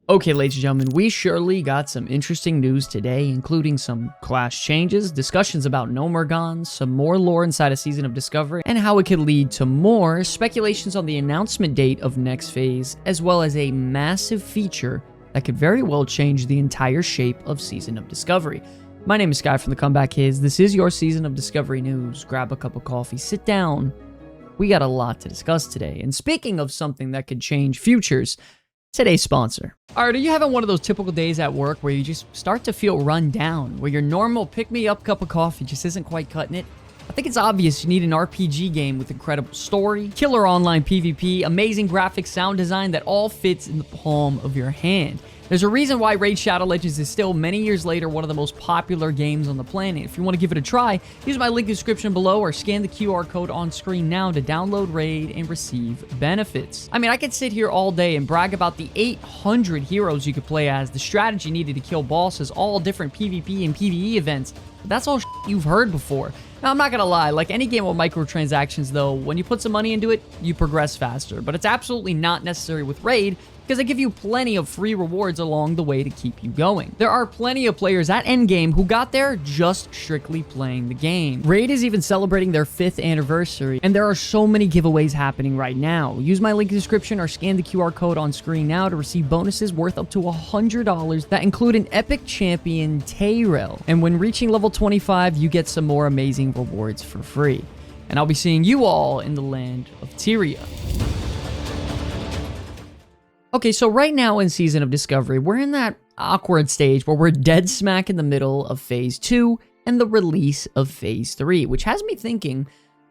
Okay, ladies and gentlemen, we surely got some interesting news today, including some class changes, discussions about Nomergon, some more lore inside a Season of Discovery, and how it could lead to more, speculations on the announcement date of next phase, as well as a massive feature that could very well change the entire shape of Season of Discovery. My name is Sky from the Comeback Kids. This is your Season of Discovery news. Grab a cup of coffee, sit down. We got a lot to discuss today. And speaking of something that could change futures, today's sponsor. Alright, are you having one of those typical days at work where you just start to feel run down, where your normal pick-me-up cup of coffee just isn't quite cutting it? I think it's obvious you need an RPG game with incredible story, killer online PvP, amazing graphics, sound design that all fits in the palm of your hand. There's a reason why Raid Shadow Legends is still, many years later, one of the most popular games on the planet. If you want to give it a try, use my link in the description below or scan the QR code on screen now to download Raid and receive benefits. I mean, I could sit here all day and brag about the 800 heroes you could play as, the strategy needed to kill bosses, all different PvP and PvE events. But that's all you've heard before. Now, I'm not gonna lie, like any game with microtransactions though, when you put some money into it, you progress faster. But it's absolutely not necessary with Raid, because they give you plenty of free rewards along the way to keep you going. There are plenty of players at endgame who got there just strictly playing the game. Raid is even celebrating their 5th anniversary, and there are so many giveaways happening right now. Use my link in the description or scan the QR code on screen now to receive bonuses worth up to $100 that include an epic champion, Tyrell. And when reaching level 25, you get some more amazing rewards for free. And I'll be seeing you all in the land of Tyria. Okay, so right now in Season of Discovery, we're in that awkward stage where we're dead smack in the middle of Phase 2 and the release of Phase 3, which has me thinking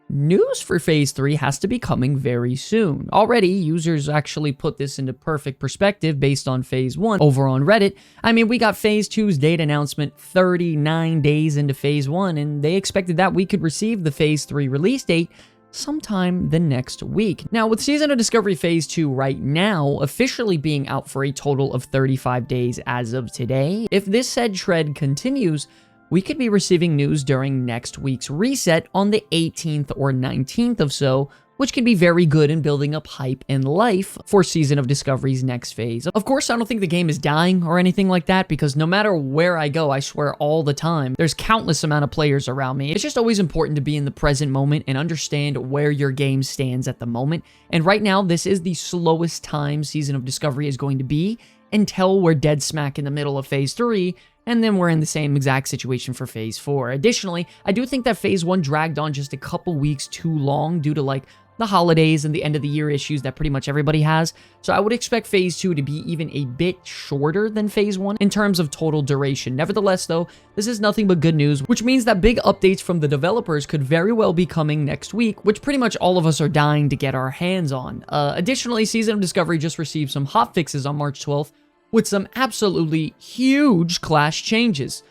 news for Phase 3 has to be coming very soon. Already, users actually put this into perfect perspective based on Phase 1 over on Reddit. I mean, we got Phase 2's date announcement 39 days into Phase 1, and they expected that we could receive the Phase 3 release date sometime the next week. Now, with Season of Discovery Phase 2 right now officially being out for a total of 35 days as of today, if this said trend continues, we could be receiving news during next week's reset on the 18th or 19th of so, which can be very good in building up hype and life for Season of Discovery's next phase. Of course, I don't think the game is dying or anything like that, because no matter where I go, I swear all the time, there's countless amount of players around me. It's just always important to be in the present moment and understand where your game stands at the moment. And right now, this is the slowest time Season of Discovery is going to be until we're dead smack in the middle of Phase 3, and then we're in the same exact situation for Phase 4. Additionally, I do think that Phase 1 dragged on just a couple weeks too long due to like the holidays and the end of the year issues that pretty much everybody has. So I would expect Phase 2 to be even a bit shorter than Phase 1 in terms of total duration. Nevertheless though, this is nothing but good news, which means that big updates from the developers could very well be coming next week, which pretty much all of us are dying to get our hands on. Additionally, Season of Discovery just received some hotfixes on March 12th with some absolutely huge class changes.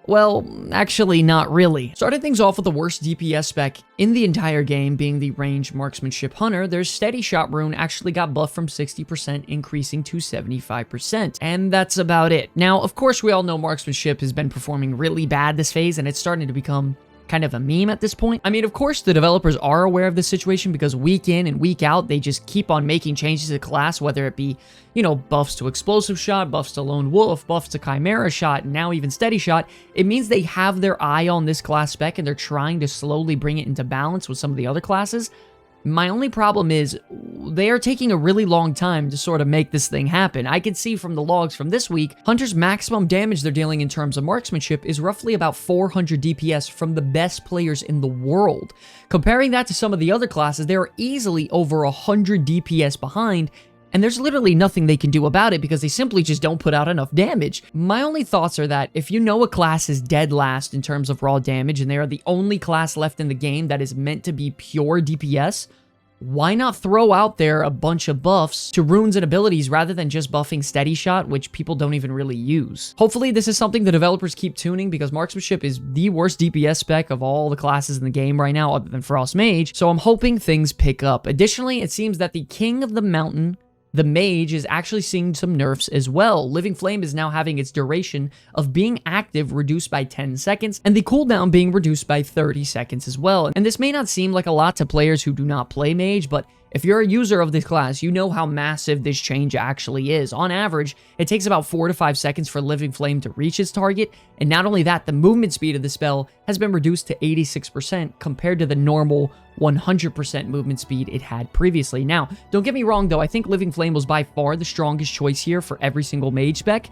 Well, actually not really. Starting things off with the worst DPS spec in the entire game being the ranged marksmanship hunter, their steady shot rune actually got buffed from 60% increasing to 75%. And that's about it. Now, of course, we all know marksmanship has been performing really bad this phase, and it's starting to become kind of a meme at this point. I mean, of course, the developers are aware of this situation because week in and week out, they just keep on making changes to the class, whether it be, you know, buffs to explosive shot, buffs to lone wolf, buffs to chimera shot, and now even steady shot. It means they have their eye on this class spec and they're trying to slowly bring it into balance with some of the other classes. My only problem is they are taking a really long time to sort of make this thing happen. I can see from the logs from this week, Hunter's maximum damage they're dealing in terms of marksmanship is roughly about 400 DPS from the best players in the world. Comparing that to some of the other classes, they are easily over 100 DPS behind, and there's literally nothing they can do about it because they simply just don't put out enough damage. My only thoughts are that if you know a class is dead last in terms of raw damage and they are the only class left in the game that is meant to be pure DPS, why not throw out there a bunch of buffs to runes and abilities rather than just buffing steady shot, which people don't even really use? Hopefully this is something the developers keep tuning, because marksmanship is the worst DPS spec of all the classes in the game right now other than Frost Mage, so I'm hoping things pick up. Additionally, it seems that the King of the Mountain, the Mage, is actually seeing some nerfs as well. Living Flame is now having its duration of being active reduced by 10 seconds, and the cooldown being reduced by 30 seconds as well. And this may not seem like a lot to players who do not play Mage, but If you're a user of this class, you know how massive this change actually is. On average, it takes about 4 to 5 seconds for Living Flame to reach its target, and not only that, the movement speed of the spell has been reduced to 86% compared to the normal 100% movement speed it had previously. Now, don't get me wrong though, I think Living Flame was by far the strongest choice here for every single mage spec.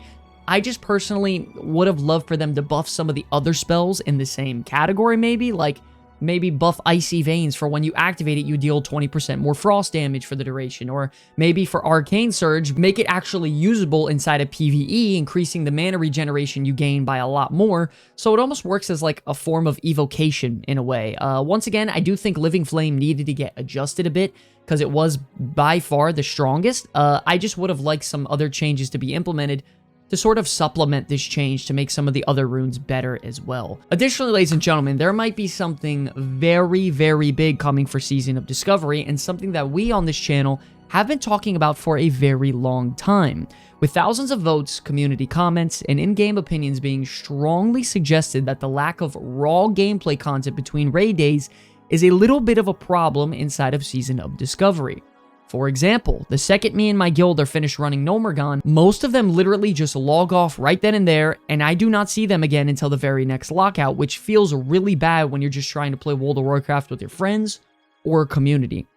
I just personally would have loved for them to buff some of the other spells in the same category maybe, like maybe buff Icy Veins for when you activate it, you deal 20% more frost damage for the duration. Or maybe for Arcane Surge, make it actually usable inside of PvE, increasing the mana regeneration you gain by a lot more. So it almost works as like a form of evocation in a way. Once again, I do think Living Flame needed to get adjusted a bit because it was by far the strongest. I just would have liked some other changes to be implemented to sort of supplement this change to make some of the other runes better as well. Additionally, ladies and gentlemen, there might be something very, very big coming for Season of Discovery, and something that we on this channel have been talking about for a very long time. With thousands of votes, community comments, and in-game opinions being strongly suggested that the lack of raw gameplay content between raid days is a little bit of a problem inside of Season of Discovery. For example, the second me and my guild are finished running Nomergon, most of them literally just log off right then and there, and I do not see them again until the very next lockout, which feels really bad when you're just trying to play World of Warcraft with your friends or community.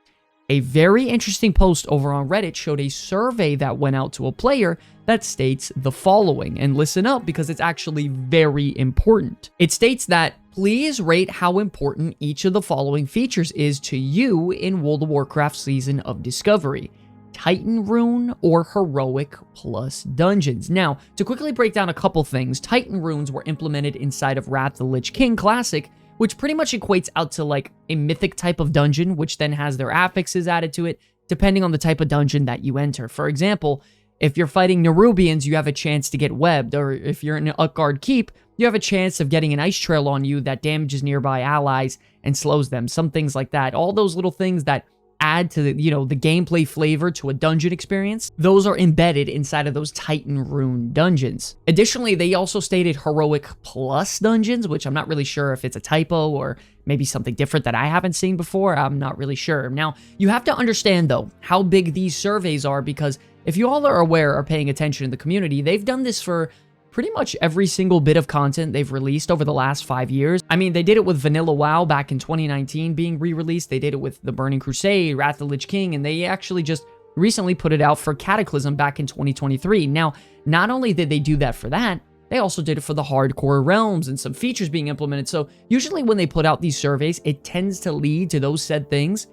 A very interesting post over on Reddit showed a survey that went out to a player that states the following, and listen up because it's actually very important. It states that, please rate how important each of the following features is to you in World of Warcraft Season of Discovery: Titan Rune or Heroic plus Dungeons. Now, to quickly break down a couple things, Titan Runes were implemented inside of Wrath of the Lich King Classic, which pretty much equates out to like a mythic type of dungeon, which then has their affixes added to it, depending on the type of dungeon that you enter. For example, if you're fighting Nerubians, you have a chance to get webbed, or if you're in an Utgard Keep, you have a chance of getting an ice trail on you that damages nearby allies and slows them, some things like that. All those little things that add to the, the gameplay flavor to a dungeon experience, those are embedded inside of those Titan Rune dungeons. Additionally, they also stated Heroic plus Dungeons, which I'm not really sure if it's a typo or maybe something different that I haven't seen before. I'm not really sure. Now, you have to understand, though, how big these surveys are, because if you all are aware or paying attention in the community, they've done this for pretty much every single bit of content they've released over the last 5 years. I mean, they did it with Vanilla WoW back in 2019 being re-released. They did it with the Burning Crusade, Wrath of the Lich King, and they actually just recently put it out for Cataclysm back in 2023. Now, not only did they do that for that, they also did it for the hardcore realms and some features being implemented. So usually when they put out these surveys, it tends to lead to those said things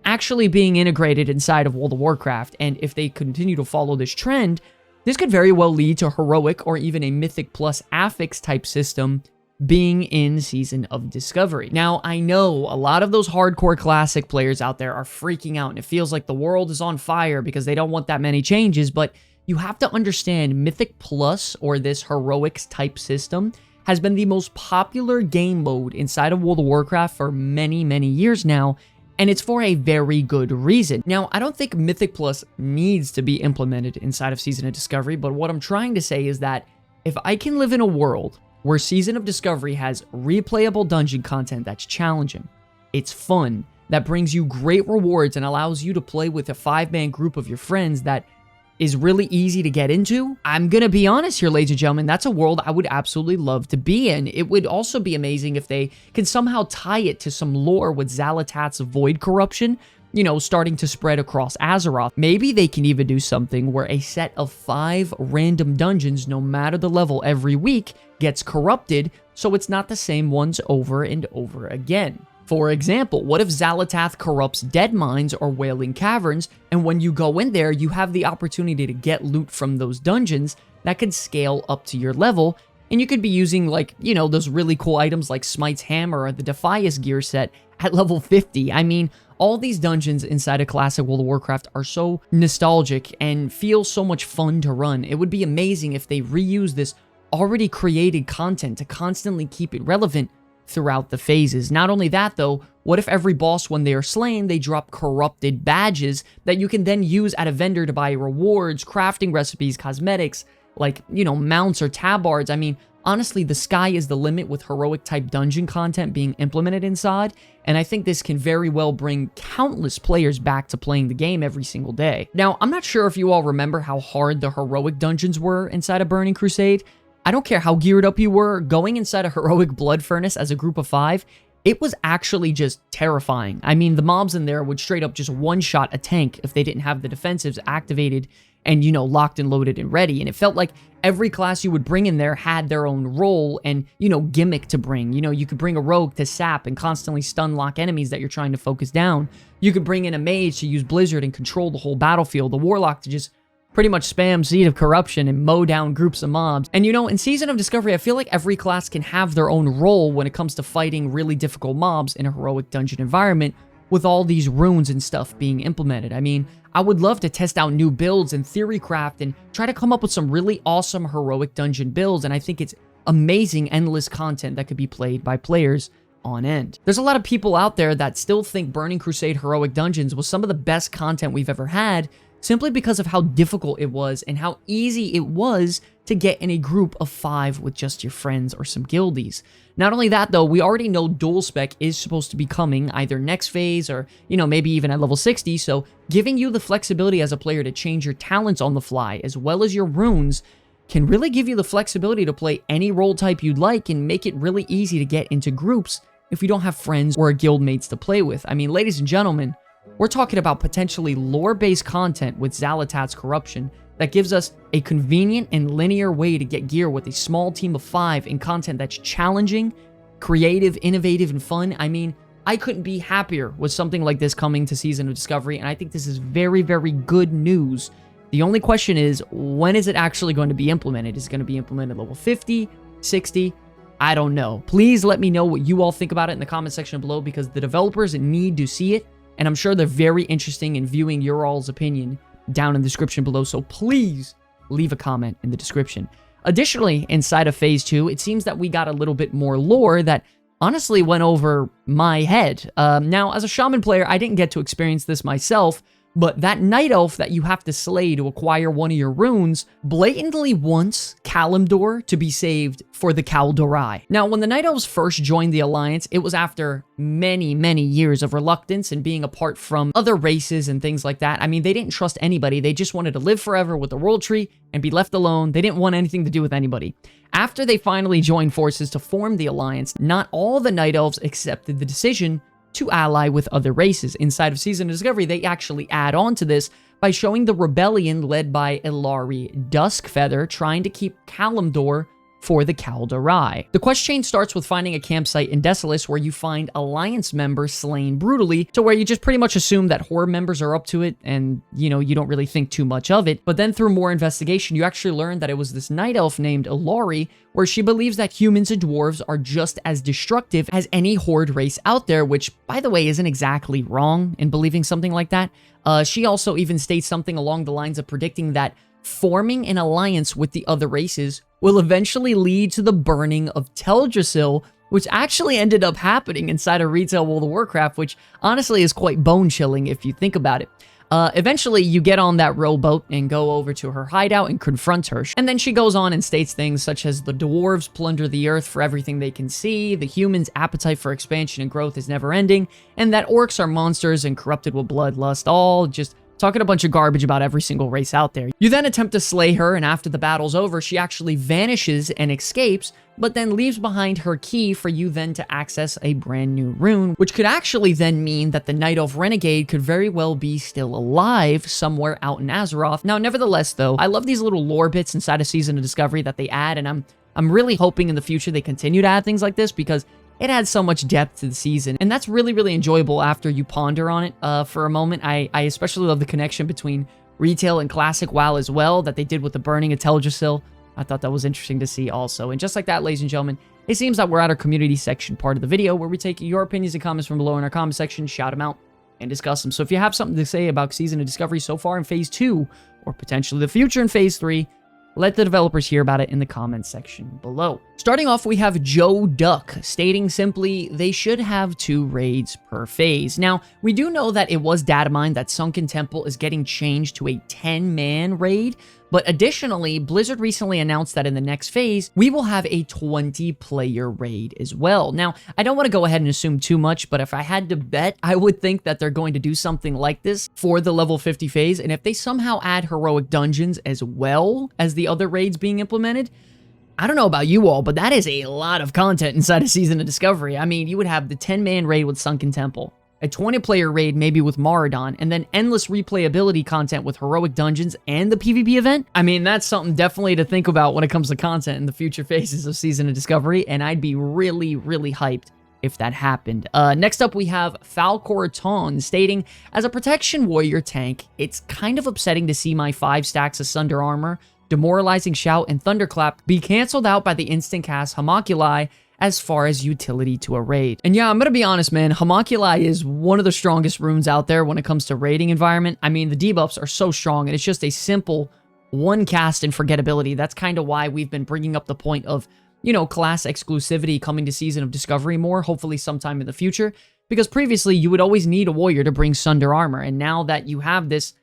actually being integrated inside of World of Warcraft. And if they continue to follow this trend, this could very well lead to Heroic or even a Mythic plus Affix type system being in Season of Discovery. Now, I know a lot of those hardcore classic players out there are freaking out, and it feels like the world is on fire because they don't want that many changes, but you have to understand Mythic plus, or this Heroics type system, has been the most popular game mode inside of World of Warcraft for many, many years now, and it's for a very good reason. Now, I don't think Mythic Plus needs to be implemented inside of Season of Discovery, but what I'm trying to say is that if I can live in a world where Season of Discovery has replayable dungeon content that's challenging, it's fun, that brings you great rewards and allows you to play with a 5-man group of your friends that is really easy to get into, I'm gonna be honest here, ladies and gentlemen, that's a world I would absolutely love to be in. It would also be amazing if they can somehow tie it to some lore with Xal'atath's void corruption, starting to spread across Azeroth. Maybe they can even do something where a set of 5 random dungeons, no matter the level every week, gets corrupted, so it's not the same ones over and over again. For example, what if Xal'atath corrupts Dead Mines or Wailing Caverns, and when you go in there, you have the opportunity to get loot from those dungeons that could scale up to your level, and you could be using, those really cool items like Smite's Hammer or the Defias gear set at level 50. I mean, all these dungeons inside of classic World of Warcraft are so nostalgic and feel so much fun to run. It would be amazing if they reuse this already created content to constantly keep it relevant throughout the phases. Not only that though, what if every boss when they are slain, they drop corrupted badges that you can then use at a vendor to buy rewards, crafting recipes, cosmetics, like, mounts or tabards. I mean, honestly, the sky is the limit with heroic type dungeon content being implemented inside, and I think this can very well bring countless players back to playing the game every single day. Now, I'm not sure if you all remember how hard the heroic dungeons were inside of Burning Crusade. I don't care how geared up you were, going inside a heroic blood furnace as a group of 5, it was actually just terrifying. I mean, the mobs in there would straight up just one-shot a tank if they didn't have the defensives activated and, you know, locked and loaded and ready. And it felt like every class you would bring in there had their own role and, you know, gimmick to bring. You know, you could bring a rogue to sap and constantly stun lock enemies that you're trying to focus down. You could bring in a mage to use Blizzard and control the whole battlefield. The warlock to just pretty much spam Seed of Corruption and mow down groups of mobs. And you know, in Season of Discovery, I feel like every class can have their own role when it comes to fighting really difficult mobs in a heroic dungeon environment with all these runes and stuff being implemented. I mean, I would love to test out new builds and theory craft and try to come up with some really awesome heroic dungeon builds, and I think it's amazing, endless content that could be played by players on end. There's a lot of people out there that still think Burning Crusade Heroic Dungeons was some of the best content we've ever had, simply because of how difficult it was and how easy it was to get in a group of 5 with just your friends or some guildies. Not only that though, we already know dual spec is supposed to be coming either next phase or, you know, maybe even at level 60, so giving you the flexibility as a player to change your talents on the fly as well as your runes can really give you the flexibility to play any role type you'd like and make it really easy to get into groups if you don't have friends or guildmates to play with. I mean, ladies and gentlemen, we're talking about potentially lore-based content with Xalatat's corruption that gives us a convenient and linear way to get gear with a small team of 5 in content that's challenging, creative, innovative, and fun. I mean, I couldn't be happier with something like this coming to Season of Discovery, and I think this is very, very good news. The only question is, when is it actually going to be implemented? Is it going to be implemented at level 50, 60? I don't know. Please let me know what you all think about it in the comment section below, because the developers need to see it, and I'm sure they're very interested in viewing your all's opinion down in the description below, so please leave a comment in the description. Additionally, inside of Phase 2, it seems that we got a little bit more lore that honestly went over my head. Now, as a Shaman player, I didn't get to experience this myself, but that Night Elf that you have to slay to acquire one of your runes blatantly wants Kalimdor to be saved for the Kaldorei. Now, when the Night Elves first joined the Alliance, it was after many, many years of reluctance and being apart from other races and things like that. I mean, they didn't trust anybody. They just wanted to live forever with the World Tree and be left alone. They didn't want anything to do with anybody. After they finally joined forces to form the Alliance, not all the Night Elves accepted the decision to ally with other races. Inside of Season of Discovery, they actually add on to this by showing the rebellion led by Ilari Duskfeather trying to keep Kalimdor for the Kaldorei. The quest chain starts with finding a campsite in Desolace where you find Alliance members slain brutally, to where you just pretty much assume that Horde members are up to it and, you know, you don't really think too much of it. But then through more investigation, you actually learn that it was this Night Elf named Ilari, where she believes that humans and dwarves are just as destructive as any Horde race out there, which, by the way, isn't exactly wrong in believing something like that. She also even states something along the lines of predicting that forming an alliance with the other races will eventually lead to the burning of Teldrassil, which actually ended up happening inside of Retail World of Warcraft, which honestly is quite bone-chilling if you think about it. Eventually, you get on that rowboat and go over to her hideout and confront her. And then she goes on and states things such as the dwarves plunder the earth for everything they can see, the humans' appetite for expansion and growth is never-ending, and that orcs are monsters and corrupted with bloodlust, all just talking a bunch of garbage about every single race out there. You then attempt to slay her, and after the battle's over, she actually vanishes and escapes, but then leaves behind her key for you then to access a brand new rune, which could actually then mean that the Night Elf Renegade could very well be still alive somewhere out in Azeroth. Now, nevertheless, though, I love these little lore bits inside of Season of Discovery that they add, and I'm really hoping in the future they continue to add things like this, because it adds so much depth to the season, and that's really, really enjoyable after you ponder on it for a moment. I especially love the connection between retail and classic WoW as well that they did with the burning of Teldrassil. I thought that was interesting to see also. And just like that, ladies and gentlemen, it seems that we're at our community section part of the video where we take your opinions and comments from below in our comment section, shout them out, and discuss them. So if you have something to say about Season of Discovery so far in Phase 2, or potentially the future in Phase 3, let the developers hear about it in the comments section below. Starting off, we have Joe Duck stating simply, they should have 2 raids per phase. Now, we do know that it was data mined that Sunken Temple is getting changed to a 10-man raid, But additionally, Blizzard recently announced that in the next phase, we will have a 20-player raid as well. Now, I don't want to go ahead and assume too much, but if I had to bet, I would think that they're going to do something like this for the level 50 phase. And if they somehow add heroic dungeons as well as the other raids being implemented, I don't know about you all, but that is a lot of content inside a Season of Discovery. I mean, you would have the 10-man raid with Sunken Temple, a 20-player raid maybe with Maradon, and then endless replayability content with heroic dungeons and the PvP event. I mean, that's something definitely to think about when it comes to content in the future phases of Season of Discovery, and I'd be really, really hyped if that happened. Next up, we have Falcoraton stating, as a protection warrior tank, it's kind of upsetting to see my 5 stacks of Sunder armor, Demoralizing Shout, and Thunderclap be canceled out by the instant cast Homunculi as far as utility to a raid. And yeah, I'm gonna be honest, man, Homunculi is one of the strongest runes out there when it comes to raiding environment. I mean, the debuffs are so strong, and it's just a simple one cast and forgettability. That's kind of why we've been bringing up the point of, you know, class exclusivity coming to Season of Discovery more, hopefully sometime in the future, because previously you would always need a warrior to bring Sunder armor, and now that you have this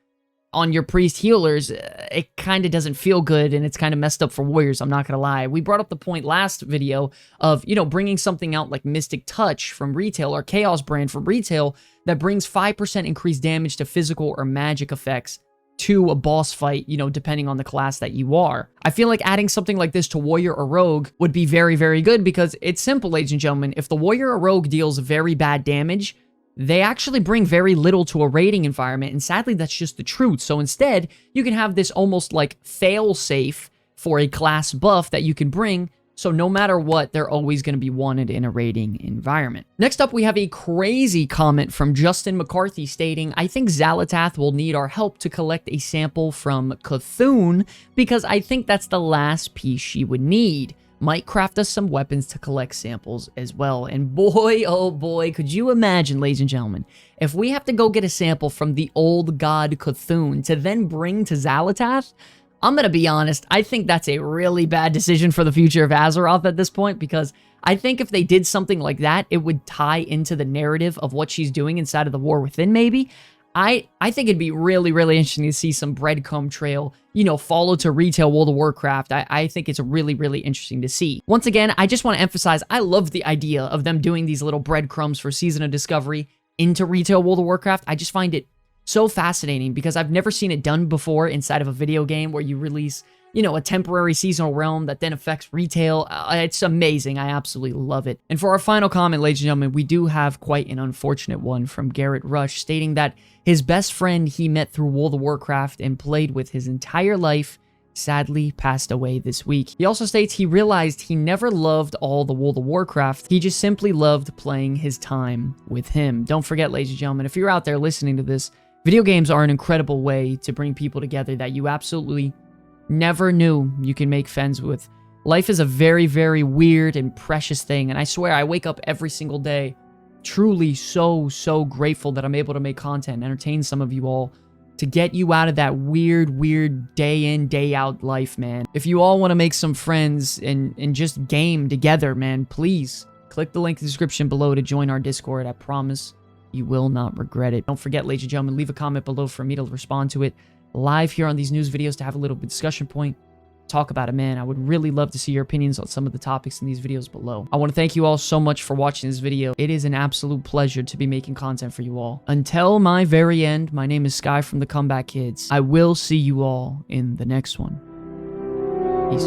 on your priest healers, it kind of doesn't feel good, and it's kind of messed up for warriors, I'm not gonna lie. We brought up the point last video of, you know, bringing something out like Mystic Touch from retail or Chaos Brand from retail that brings 5% increased damage to physical or magic effects to a boss fight, you know, depending on the class that you are. I feel like adding something like this to warrior or rogue would be very, very good, because it's simple, ladies and gentlemen. If the warrior or rogue deals very bad damage, they actually bring very little to a raiding environment, and sadly, that's just the truth. So instead, you can have this almost like fail-safe for a class buff that you can bring, so no matter what, they're always going to be wanted in a raiding environment. Next up, we have a crazy comment from Justin McCarthy stating, I think Xalatath will need our help to collect a sample from Cthulhu, because I think that's the last piece she would need. Might craft us some weapons to collect samples as well. And boy, oh boy, could you imagine, ladies and gentlemen, if we have to go get a sample from the old god Cthulhu to then bring to Xalatath, I'm gonna be honest, I think that's a really bad decision for the future of Azeroth at this point, because I think if they did something like that, it would tie into the narrative of what she's doing inside of the War Within, maybe. I think it'd be really, really interesting to see some breadcrumb trail, you know, follow to retail World of Warcraft. I think it's really, really interesting to see. Once again, I just want to emphasize, I love the idea of them doing these little breadcrumbs for Season of Discovery into retail World of Warcraft. I just find it so fascinating, because I've never seen it done before inside of a video game where you release, you know, a temporary seasonal realm that then affects retail. It's amazing. I absolutely love it. And for our final comment, ladies and gentlemen, we do have quite an unfortunate one from Garrett Rush stating that his best friend he met through World of Warcraft and played with his entire life sadly passed away this week. He also states he realized he never loved all the World of Warcraft. He just simply loved playing his time with him. Don't forget, ladies and gentlemen, if you're out there listening to this, video games are an incredible way to bring people together that you absolutely never knew you can make friends with. Life is a very, very weird and precious thing, and I swear I wake up every single day truly so grateful that I'm able to make content and entertain some of you all to get you out of that weird day in, day out life, man. If you all want to make some friends and just game together, man, please click the link in the description below to join our Discord. I promise you will not regret it. Don't forget, ladies and gentlemen, leave a comment below for me to respond to it live here on these news videos to have a little bit discussion point. Talk about it, man. I would really love to see your opinions on some of the topics in these videos below. I want to thank you all so much for watching this video. It is an absolute pleasure to be making content for you all. Until my very end, my name is Sky from the Comeback Kids. I will see you all in the next one. Peace.